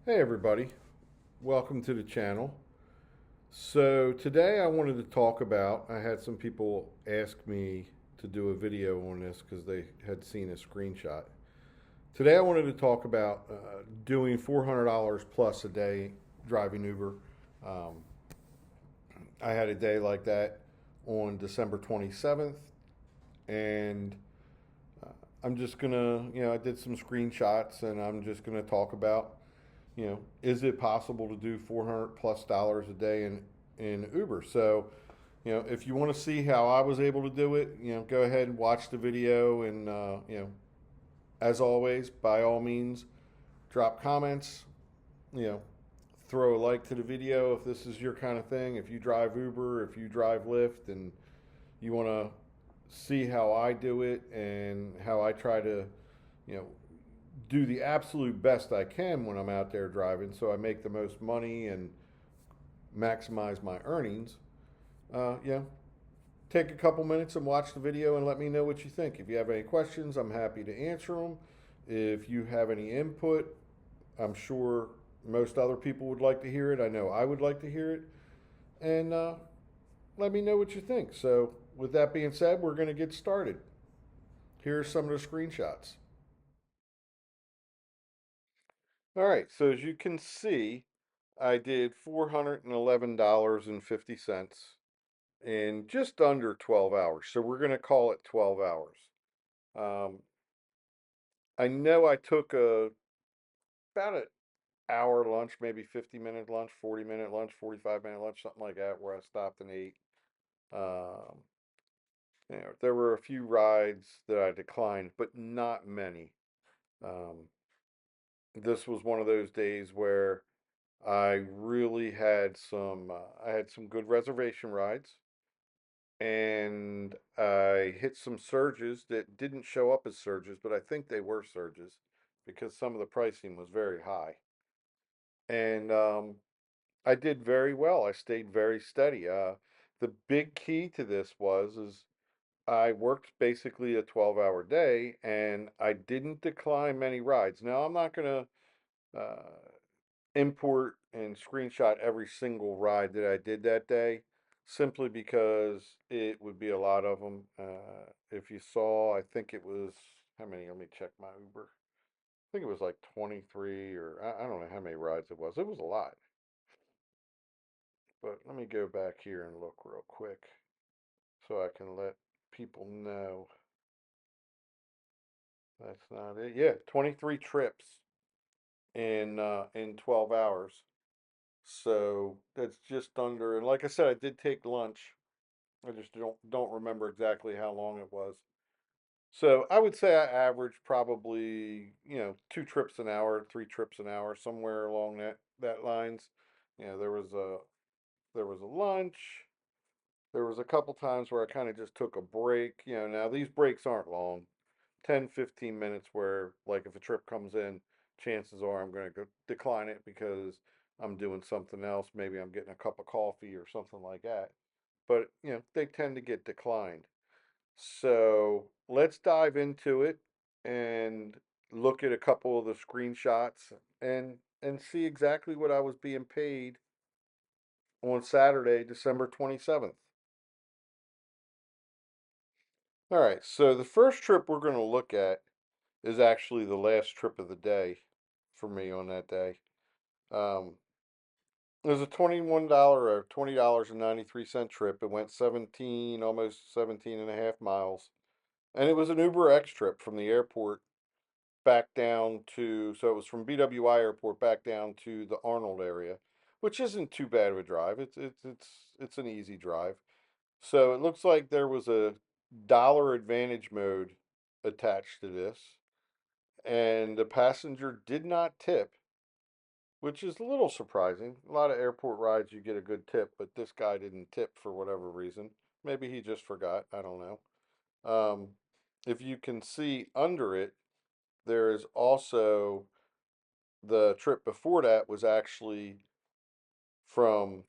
Hey everybody, welcome to the channel. So today I wanted to talk about, I had some people ask me to do a video on this because they had seen a screenshot. Today I wanted to talk about doing $400 plus a day driving Uber. Um, I had a day like that on December 27th, and uh, I'm just gonna, I did some screenshots and I'm just gonna talk about, is it possible to do 400 plus dollars a day in Uber? So, if you want to see how I was able to do it, go ahead and watch the video. And, as always, by all means, drop comments, you know, throw a like to the video if this is your kind of thing. If you drive Uber, if you drive Lyft, and you want to see how I do it and how I try to, you know, do the absolute best I can when I'm out there driving so I make the most money and maximize my earnings, yeah, take a couple minutes and watch the video and let me know what you think. If you have any questions, I'm happy to answer them. If you have any input, I'm sure most other people would like to hear it. I know I would like to hear it. And let me know what you think. So, with that being said, we're going to get started. Here are some of the screenshots. All right, so as you can see, I did $411.50 in just under 12 hours. So we're going to call it 12 hours. Um, I know I took about an hour lunch, maybe 50-minute lunch, 40-minute lunch, 45-minute lunch, something like that, where I stopped and ate. Um, there were a few rides that I declined, but not many. Um, this was one of those days where I really had I had some good reservation rides, and I hit some surges that didn't show up as surges, but I think they were surges because some of the pricing was very high. And I did very well. I stayed very steady. The big key to this is I worked basically a 12-hour day, and I didn't decline many rides. Now I'm not gonna import and screenshot every single ride that I did that day, simply because it would be a lot of them. If you saw, I think it was, how many? Let me check my Uber. I think it was like 23, or I don't know how many rides it was. It was a lot. But let me go back here and look real quick so I can let people know that's not it. Yeah, 23 trips in 12 hours. So that's just under, and like I said, I did take lunch. I just don't remember exactly how long it was. So I would say I averaged probably, two trips an hour, three trips an hour, somewhere along that lines. There was a lunch. There was a couple times where I kind of just took a break. Now these breaks aren't long, 10, 15 minutes, where like if a trip comes in, chances are I'm going to go decline it because I'm doing something else. Maybe I'm getting a cup of coffee or something like that. But, they tend to get declined. So let's dive into it and look at a couple of the screenshots and see exactly what I was being paid on Saturday, December 27th. All right, so the first trip we're going to look at is actually the last trip of the day for me on that day. Um, it was a $21 or $20.93 trip. It went 17, almost 17 and a half miles. And it was an Uber X trip from the airport back down to, so it was from BWI Airport back down to the Arnold area, which isn't too bad of a drive. It's an easy drive. So it looks like there was a dollar advantage mode attached to this, and the passenger did not tip, which is a little surprising. A lot of airport rides you get a good tip, but this guy didn't tip for whatever reason. Maybe he just forgot. I don't know. Um, if you can see under it, there is also the trip before that was actually from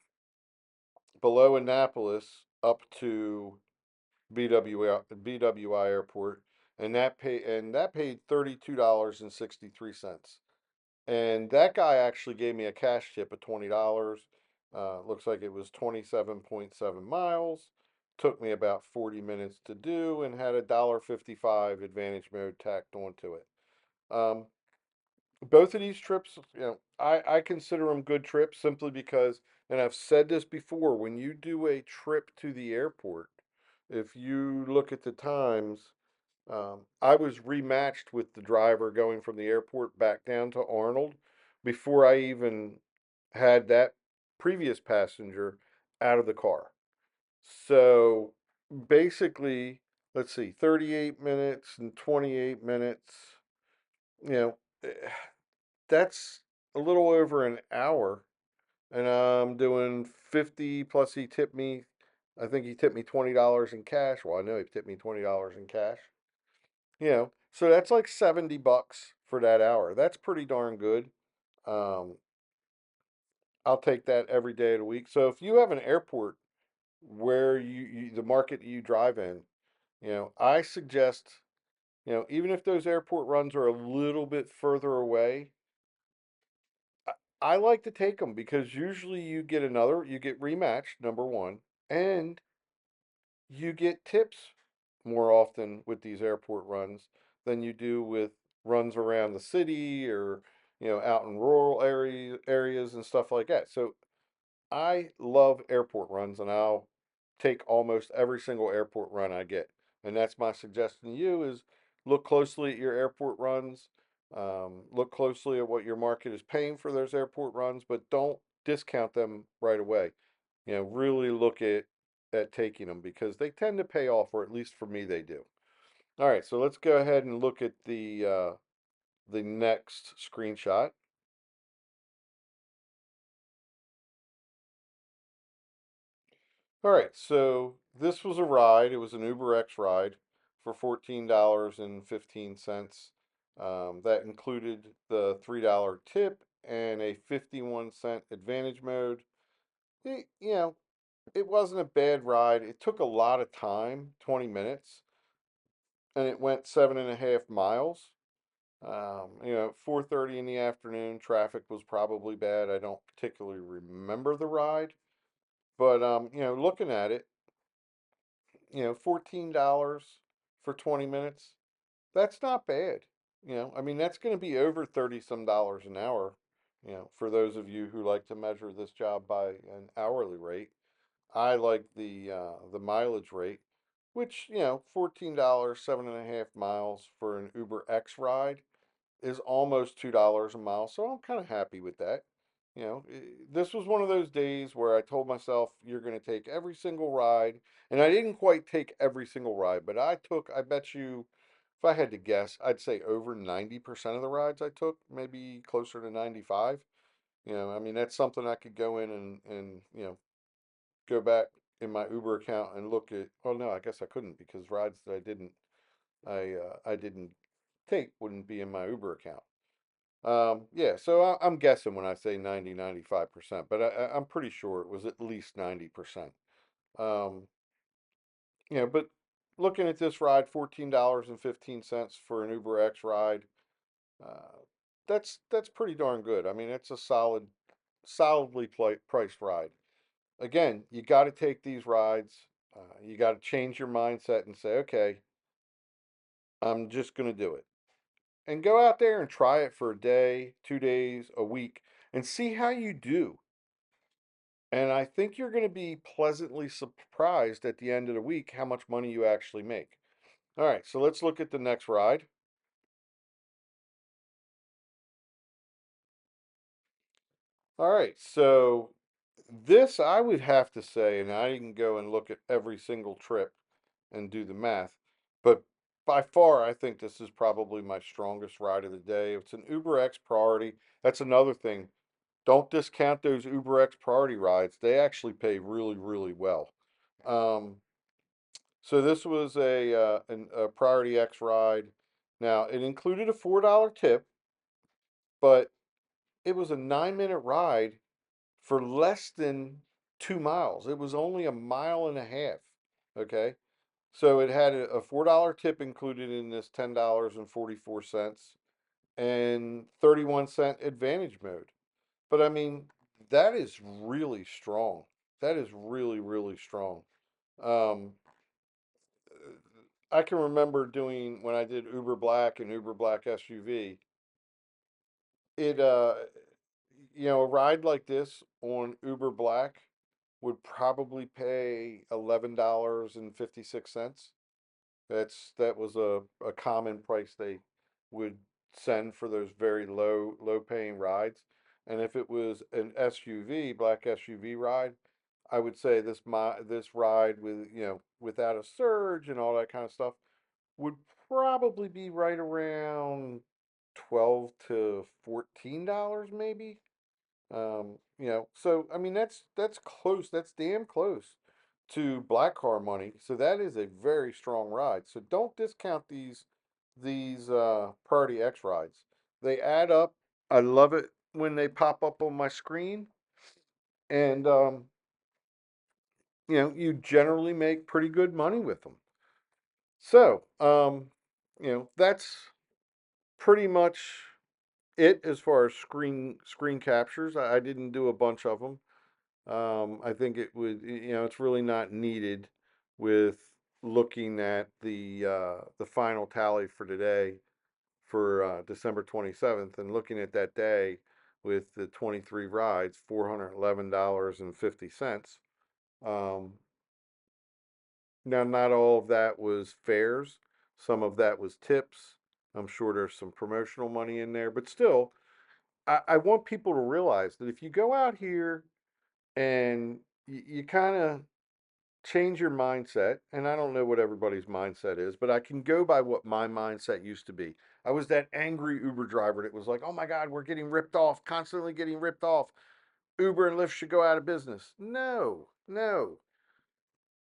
below Annapolis up to BWI Airport, and that paid $32.63. And that guy actually gave me a cash tip of $20. Looks like it was 27.7 miles. Took me about 40 minutes to do and had a $1.55 advantage mode tacked onto it. Um, both of these trips, I consider them good trips simply because, and I've said this before, when you do a trip to the airport, if you look at the times, I was rematched with the driver going from the airport back down to Arnold before I even had that previous passenger out of the car. So basically, let's see, 38 minutes and 28 minutes, you know, eh, that's a little over an hour. And I'm doing 50 plus he tipped me, I think he tipped me $20 in cash. Well, I know he tipped me $20 in cash. So that's like 70 bucks for that hour. That's pretty darn good. Um, I'll take that every day of the week. So if you have an airport where the market you drive in, I suggest, even if those airport runs are a little bit further away, I like to take them because usually you get rematched, number one, and you get tips more often with these airport runs than you do with runs around the city or out in rural areas and stuff like that. So I love airport runs and I'll take almost every single airport run I get. And that's my suggestion to you is look closely at your airport runs. Look closely at what your market is paying for those airport runs, but don't discount them right away. Really look at taking them because they tend to pay off, or at least for me they do. All right, so let's go ahead and look at the next screenshot. All right, so this was a ride. It was an Uber X ride for $14.15. That included the $3 tip and a 51-cent advantage mode. It wasn't a bad ride. It took a lot of time, 20 minutes, and it went 7.5 miles. 4:30 in the afternoon, traffic was probably bad. I don't particularly remember the ride, but looking at it, $14 for 20 minutes, that's not bad. I mean, that's going to be over 30 some dollars an hour, for those of you who like to measure this job by an hourly rate. I like the mileage rate, which, $14, 7.5 miles for an Uber X ride is almost $2 a mile. So I'm kind of happy with that. This was one of those days where I told myself, you're going to take every single ride. And I didn't quite take every single ride, but I bet you, if I had to guess, I'd say over 90% of the rides I took, maybe closer to 95. I mean, that's something I could go in and go back in my Uber account and look at. Well, no, I guess I couldn't because rides that I didn't take wouldn't be in my Uber account. Yeah, so I'm guessing when I say 95%, but I'm pretty sure it was at least 90%. Um, but looking at this ride, $14.15 for an Uber X ride, uh, that's pretty darn good. I mean, it's a solidly priced ride. Again, you got to take these rides. You got to change your mindset and say, okay, I'm just going to do it. And go out there and try it for a day, 2 days, a week, and see how you do. And I think you're going to be pleasantly surprised at the end of the week how much money you actually make. All right, so let's look at the next ride. All right, so this I would have to say, and I didn't go and look at every single trip and do the math, but by far I think this is probably my strongest ride of the day. It's an Uber X Priority. That's another thing. Don't discount those Uber X Priority rides. They actually pay really, really well. Um, so this was a Priority X ride. Now it included a $4 tip, but it was a 9-minute ride for less than 2 miles. It was only a mile and a half. Okay. So it had a $4 tip included in this $10.44. and 31-cent advantage mode. But I mean, that is really strong. That is really, really strong. Um, I can remember doing when I did Uber Black and Uber Black SUV. It a ride like this on Uber Black would probably pay $11.56. That was a common price they would send for those very low paying rides. And if it was an SUV, black SUV ride, I would say this ride with without a surge and all that kind of stuff would probably be right around 12 to $14 maybe. So I mean that's close. That's damn close to black car money. So that is a very strong ride. So don't discount these Priority X rides. They add up. I love it when they pop up on my screen, and you generally make pretty good money with them. So that's pretty much it as far as screen captures. I didn't do a bunch of them. I think it would, it's really not needed with looking at the final tally for today for December 27th and looking at that day with the 23 rides, $411.50. Um, Now, not all of that was fares. Some of that was tips. I'm sure there's some promotional money in there, but still, I want people to realize that if you go out here and you kind of change your mindset, and I don't know what everybody's mindset is, but I can go by what my mindset used to be. I was that angry Uber driver that was like, oh my God, we're getting ripped off, constantly getting ripped off. Uber and Lyft should go out of business. No, no.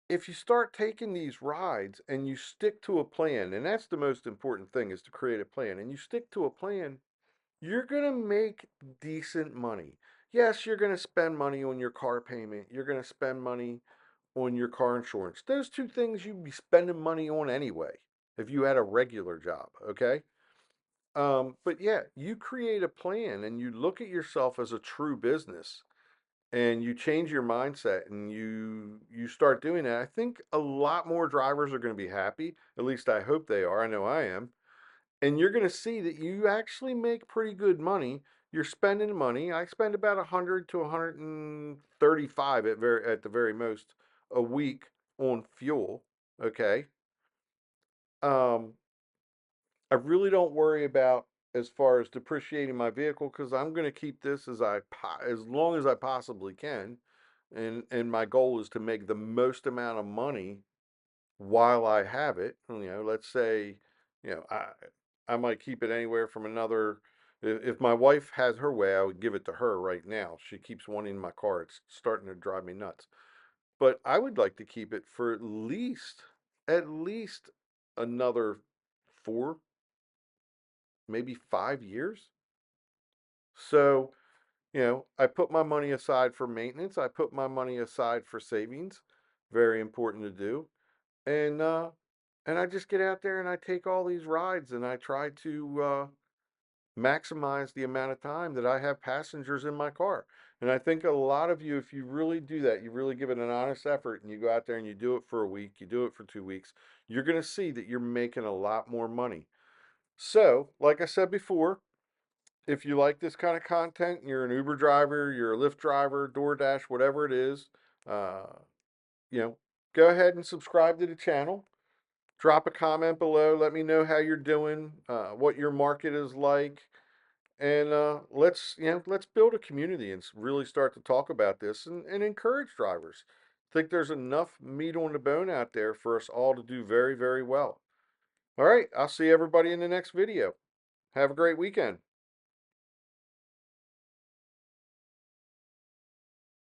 If you start taking these rides and you stick to a plan, and that's the most important thing is to create a plan, and you stick to a plan, you're going to make decent money. Yes, you're going to spend money on your car payment. You're going to spend money on your car insurance. Those two things you'd be spending money on anyway if you had a regular job, okay? But yeah, you create a plan and you look at yourself as a true business and you change your mindset and you start doing that. I think a lot more drivers are going to be happy. At least I hope they are. I know I am. And you're going to see that you actually make pretty good money. You're spending money. I spend about 100 to 135 at the very most a week on fuel. Okay. Um, I really don't worry about as far as depreciating my vehicle because I'm going to keep this as long as I possibly can, and my goal is to make the most amount of money while I have it. Let's say, you know, I I might keep it anywhere from another. If my wife has her way, I would give it to her right now. She keeps wanting my car. It's starting to drive me nuts. But I would like to keep it for at least another 4, maybe 5 years. So, I put my money aside for maintenance. I put my money aside for savings. Very important to do. And I just get out there and I take all these rides and I try to maximize the amount of time that I have passengers in my car. And I think a lot of you, if you really do that, you really give it an honest effort and you go out there and you do it for a week, you do it for 2 weeks, you're going to see that you're making a lot more money. So, like I said before, if you like this kind of content, you're an Uber driver, you're a Lyft driver, DoorDash, whatever it is, uh, you know, go ahead and subscribe to the channel. Drop a comment below. Let me know how you're doing, what your market is like, and let's build a community and really start to talk about this and encourage drivers. I think there's enough meat on the bone out there for us all to do very, very well. All right, I'll see everybody in the next video. Have a great weekend.